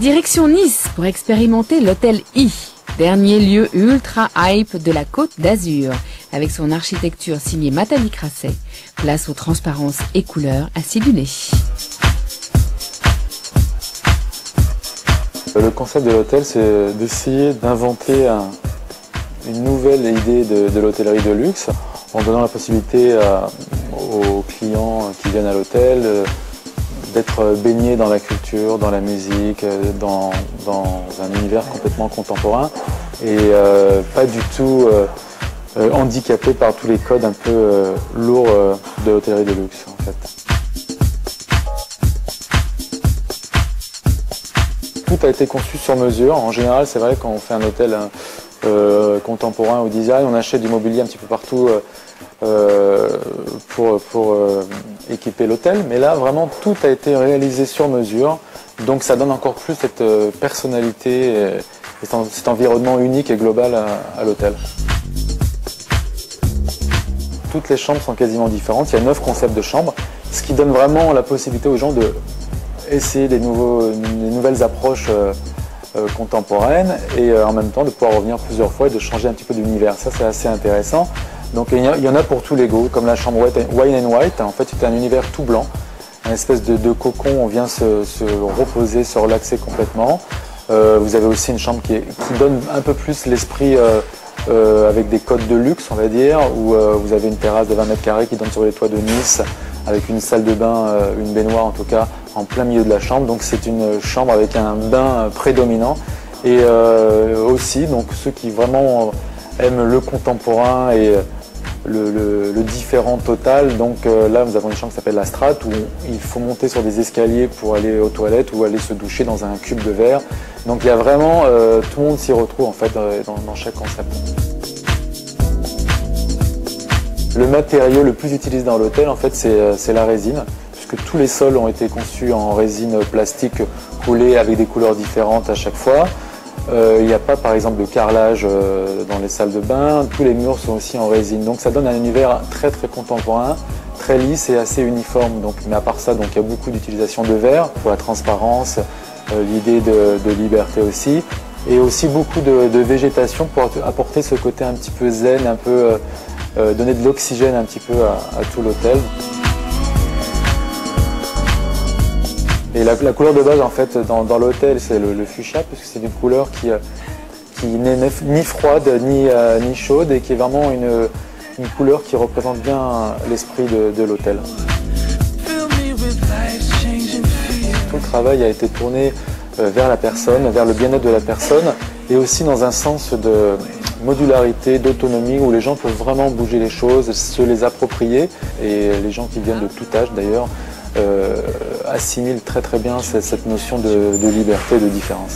Direction Nice pour expérimenter l'hôtel I, dernier lieu ultra hype de la Côte d'Azur, avec son architecture signée Nathalie Crasset. Place aux transparences et couleurs acidulées. Le concept de l'hôtel, c'est d'essayer d'inventer une nouvelle idée de l'hôtellerie de luxe en donnant la possibilité aux clients qui viennent à l'hôtel d'être baignés dans la culture, dans la musique, dans un univers complètement contemporain et pas du tout handicapés par tous les codes un peu lourds de l'hôtellerie de luxe en fait. Tout a été conçu sur mesure. En général, c'est vrai quand on fait un hôtel contemporain ou design, on achète du mobilier un petit peu partout pour équiper l'hôtel. Mais là, vraiment, tout a été réalisé sur mesure. Donc ça donne encore plus cette personnalité et cet environnement unique et global à l'hôtel. Toutes les chambres sont quasiment différentes. Il y a 9 concepts de chambres, ce qui donne vraiment la possibilité aux gens de essayer des nouvelles approches contemporaines et en même temps de pouvoir revenir plusieurs fois et de changer un petit peu d'univers. Ça, c'est assez intéressant. Donc il y en a pour tous les goûts, comme la chambre Wine and White. En fait, c'est un univers tout blanc, une espèce de cocon. On vient se reposer, se relaxer complètement. Vous avez aussi une chambre qui donne un peu plus l'esprit avec des codes de luxe, on va dire, où vous avez une terrasse de 20 mètres carrés qui donne sur les toits de Nice, avec une salle de bain, une baignoire en tout cas, en plein milieu de la chambre. Donc c'est une chambre avec un bain prédominant. Et aussi, donc ceux qui vraiment aiment le contemporain et le différent total. Donc là, nous avons une chambre qui s'appelle la Strate, où il faut monter sur des escaliers pour aller aux toilettes ou aller se doucher dans un cube de verre. Donc il y a vraiment, tout le monde s'y retrouve en fait dans chaque concept. Le matériau le plus utilisé dans l'hôtel, en fait, c'est la résine, puisque tous les sols ont été conçus en résine plastique coulée avec des couleurs différentes à chaque fois. Il n'y a pas, par exemple, de carrelage dans les salles de bain. Tous les murs sont aussi en résine. Donc ça donne un univers très très contemporain, très lisse et assez uniforme. Donc, mais à part ça, donc, il y a beaucoup d'utilisation de verre pour la transparence, l'idée de liberté aussi. Et aussi beaucoup de végétation pour apporter ce côté un petit peu zen, un peu donner de l'oxygène un petit peu à tout l'hôtel. Et la couleur de base en fait dans l'hôtel c'est le fuchsia, parce que c'est une couleur qui n'est ni froide ni chaude et qui est vraiment une couleur qui représente bien l'esprit de l'hôtel. Tout le travail a été tourné vers la personne, vers le bien-être de la personne et aussi dans un sens de modularité, d'autonomie où les gens peuvent vraiment bouger les choses, se les approprier et les gens qui viennent de tout âge d'ailleurs assimilent très très bien cette notion de liberté et de différence.